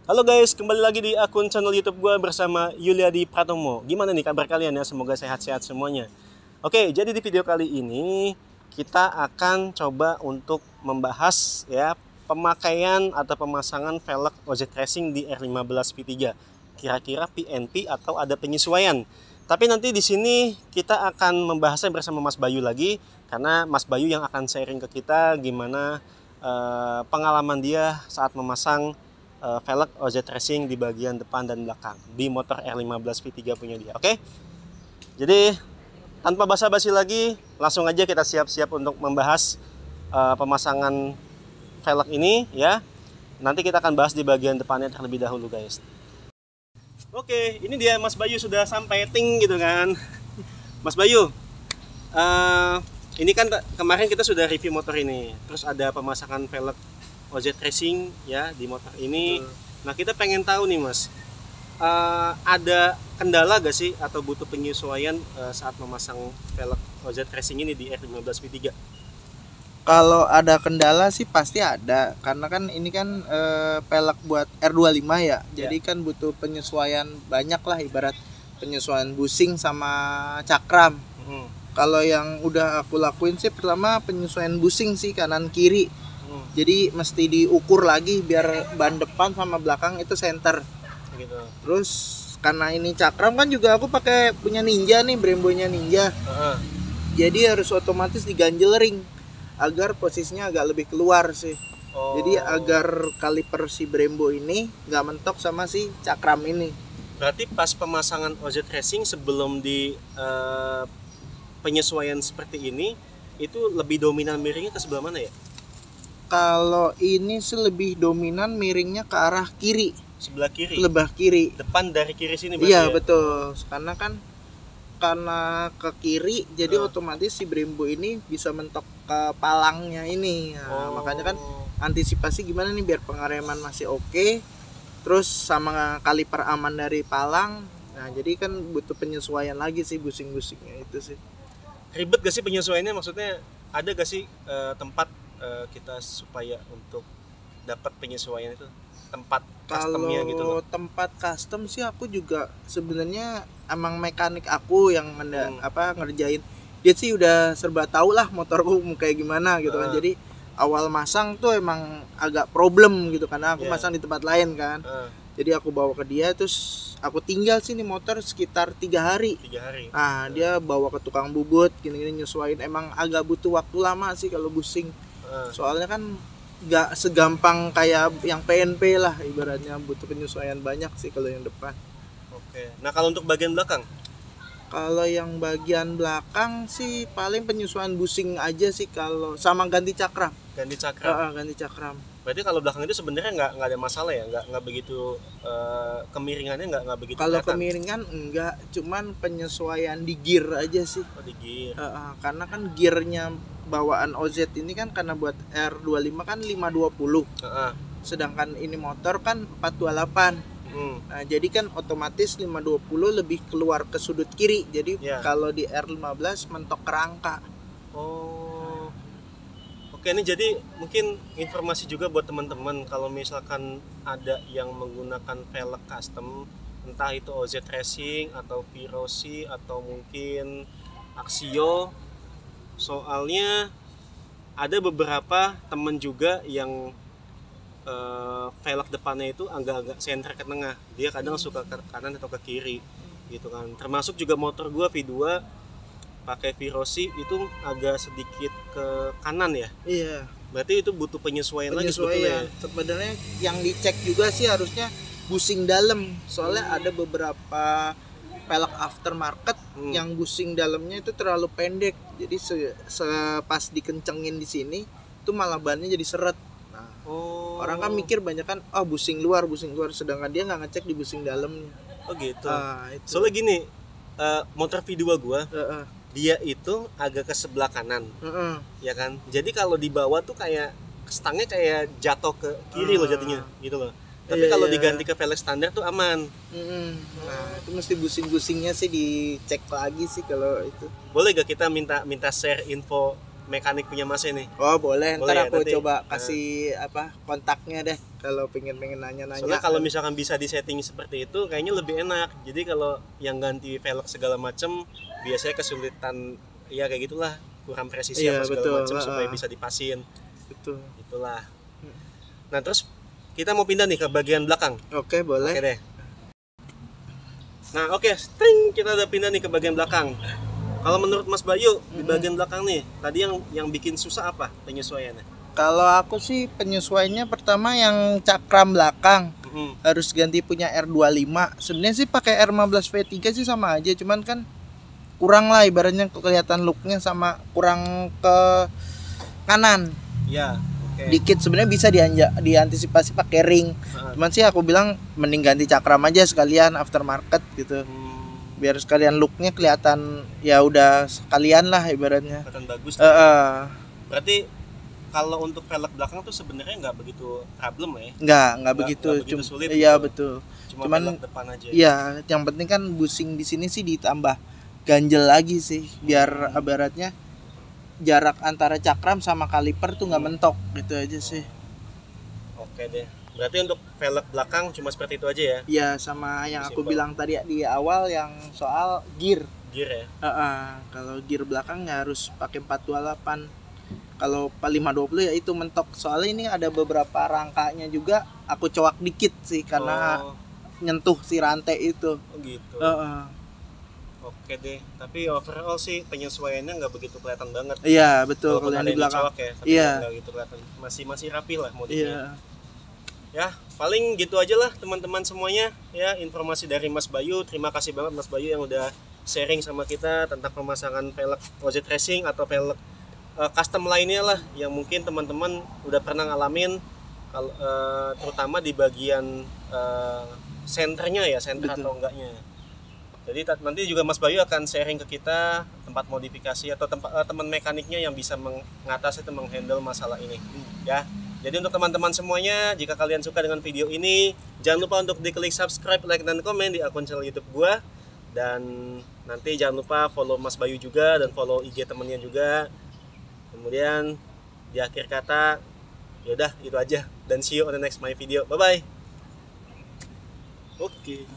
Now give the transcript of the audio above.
Halo guys, kembali lagi di akun channel YouTube gue bersama Yuliadi Pratomo. Gimana nih kabar kalian ya? Semoga sehat-sehat semuanya. Oke, jadi di video kali ini kita akan coba untuk membahas ya pemakaian atau pemasangan velg OZ Racing di R15 V3. Kira-kira PNP atau ada penyesuaian. Tapi nanti di sini kita akan membahasnya bersama Mas Bayu lagi, karena Mas Bayu yang akan sharing ke kita gimana pengalaman dia saat memasang velg OZ Racing di bagian depan dan belakang di motor R15 V3 punya dia. Oke. Jadi tanpa basa-basi lagi, langsung aja kita siap-siap untuk membahas pemasangan velg ini ya. Nanti kita akan bahas di bagian depannya terlebih dahulu guys. Oke, ini dia Mas Bayu sudah sampai ting gitu kan. Mas Bayu, ini kan kemarin kita sudah review motor ini. Terus ada pemasangan velg OZ Racing ya di motor ini. Nah kita pengen tahu nih Mas, ada kendala gak sih atau butuh penyesuaian saat memasang velg OZ Racing ini di R15 V3? Kalau ada kendala sih pasti ada, karena kan ini kan velg buat R25 ya. Jadi kan butuh penyesuaian banyak lah, ibarat penyesuaian bushing sama cakram. Kalau yang udah aku lakuin sih pertama penyesuaian bushing sih kanan kiri. Jadi mesti diukur lagi biar ban depan sama belakang itu center Gitu. Terus karena ini cakram kan juga aku pakai punya Ninja nih, Brembo-nya Ninja. Jadi harus otomatis diganjel ring agar posisinya agak lebih keluar sih. Jadi agar kaliper si Brembo ini nggak mentok sama si cakram ini. Berarti pas pemasangan OZ Racing sebelum di penyesuaian seperti ini, itu lebih dominan miringnya ke sebelah mana ya? Kalau ini sih lebih dominan miringnya ke arah kiri. Sebelah kiri. Sebelah kiri. Depan dari kiri sini berarti. Iya ya? betul. Karena ke kiri, jadi otomatis si Brembo ini bisa mentok ke palangnya ini. Nah, makanya kan antisipasi gimana nih biar pengereman masih oke. Terus sama kaliper aman dari palang. Nah jadi kan butuh penyesuaian lagi sih bushing-bushingnya itu sih. Ribet gak sih penyesuaiannya? Maksudnya ada gak sih tempat kita supaya untuk dapat penyesuaian itu, tempat customnya gitu loh? Kalau tempat custom sih aku juga sebenarnya emang mekanik aku yang ngerjain. Dia sih udah serba tahu lah motorku kayak gimana gitu kan. Jadi awal masang tuh emang agak problem gitu karena aku masang di tempat lain kan. Jadi aku bawa ke dia, terus aku tinggal sini motor sekitar 3 hari. 3 hari. Nah dia bawa ke tukang bubut gini-gini nyesuaiin. Emang agak butuh waktu lama sih kalau bushing. Soalnya kan nggak segampang kayak yang PNP lah, ibaratnya butuh penyesuaian banyak sih kalau yang depan. Oke. Nah kalau untuk bagian belakang? Kalau yang bagian belakang sih paling penyesuaian bushing aja sih, kalau sama ganti cakram. Ganti cakram. Ganti cakram. Berarti kalau belakang itu sebenarnya nggak ada masalah ya, nggak begitu kemiringannya nggak begitu. Kalau kelihatan. kemiringan enggak, cuman penyesuaian di gear aja sih. Oh, di gear. Karena kan gearnya bawaan OZ ini kan karena buat R25 kan 520. Sedangkan ini motor kan 428. Nah, jadi kan otomatis 520 lebih keluar ke sudut kiri. Jadi kalau di R15 mentok kerangka. Oke, ini jadi mungkin informasi juga buat teman-teman kalau misalkan ada yang menggunakan velg custom, entah itu OZ Racing atau Virosi atau mungkin Axio. Soalnya ada beberapa temen juga yang velg depannya itu agak-agak senter ke tengah. Dia kadang suka ke kanan atau ke kiri gitu kan. Termasuk juga motor gua V2 pakai Virosi itu agak sedikit ke kanan ya. Iya. Berarti itu butuh penyesuaian lagi sebetulnya. Sebenarnya yang dicek juga sih harusnya bushing dalam. Soalnya ada beberapa velg aftermarket yang bushing dalamnya itu terlalu pendek. Jadi pas dikencengin di sini itu malah bannya jadi seret. Nah, orang kan mikir banyak kan bushing luar, sedangkan dia nggak ngecek di bushing dalamnya. Oh gitu. Itu. Soalnya gini, motor V2 gua dia itu agak ke sebelah kanan. Ya kan? Jadi kalau di bawah tuh kayak stangnya kayak jatuh ke kiri loh jadinya gitu loh. Tapi kalau diganti ke velg standar tuh aman. Nah itu mesti bushing-bushingnya sih dicek lagi sih kalau itu. Boleh gak kita minta share info mekanik punya Mas nih. Oh boleh, Boleh ntar ya, aku nanti. coba kasih kontaknya deh kalau pengen nanya-nanya. Soalnya kalau misalkan bisa disetting seperti itu kayaknya lebih enak. Jadi kalau yang ganti velg segala macem biasanya kesulitan ya kayak gitulah, kurang presisi Iya, apa segala betul. macam supaya bisa dipasin. Betul. Itulah. Nah, terus kita mau pindah nih ke bagian belakang. Oke, boleh. Oke deh. Nah, oke, ting, kita udah pindah nih ke bagian belakang. Kalau menurut Mas Bayu di bagian belakang nih, tadi yang bikin susah apa penyesuaiannya? Kalau aku sih penyesuaiannya pertama yang cakram belakang harus ganti punya R25. Sebenarnya sih pakai R15 V3 sih sama aja, cuman kan kurang lah ibaratnya kelihatan looknya sama kurang ke kanan. Ya, oke. Dikit sebenarnya bisa diantisipasi pakai ring. Cuman sih aku bilang mending ganti cakram aja sekalian aftermarket gitu. Biar sekalian looknya kelihatan ya udah sekalian lah ibaratnya. Kelihatan bagus. Berarti kalau untuk velg belakang tuh sebenarnya nggak begitu problem ya? Nggak begitu sulit. Iya gitu. betul. Cuman velg depan aja. Iya, yang penting kan busing di sini sih ditambah ganjel lagi sih biar ibaratnya jarak antara cakram sama kaliper tuh nggak mentok gitu aja sih. Oke deh. Berarti untuk velg belakang cuma seperti itu aja ya? Iya, sama yang aku Simple. bilang tadi di awal yang soal gear. Gear ya? Kalau gear belakang ya harus pakai 428. Kalau 520 ya itu mentok. Soalnya ini ada beberapa rangkanya juga aku coak dikit sih karena nyentuh si rantai itu. Oh gitu. Oke deh, tapi overall sih penyesuaiannya nggak begitu kelihatan banget. Iya betul, kalau yang di belakang ya, tapi nggak gitu kelihatan. Masih rapi lah modifnya. Ya, paling gitu aja lah teman-teman semuanya. Ya, informasi dari Mas Bayu. Terima kasih banget Mas Bayu yang udah sharing sama kita tentang pemasangan velg OZ Racing atau velg custom lainnya lah yang mungkin teman-teman udah pernah ngalamin. Terutama di bagian senternya ya, senter atau enggaknya. Jadi nanti juga Mas Bayu akan sharing ke kita tempat modifikasi atau teman mekaniknya yang bisa mengatasi atau menghandle masalah ini. Ya. Jadi untuk teman-teman semuanya, jika kalian suka dengan video ini, jangan lupa untuk diklik subscribe, like, dan komen di akun channel YouTube gua. Dan nanti jangan lupa follow Mas Bayu juga dan follow IG temennya juga. Kemudian di akhir kata, yaudah itu aja. Dan see you on the next my video. Bye bye. Oke.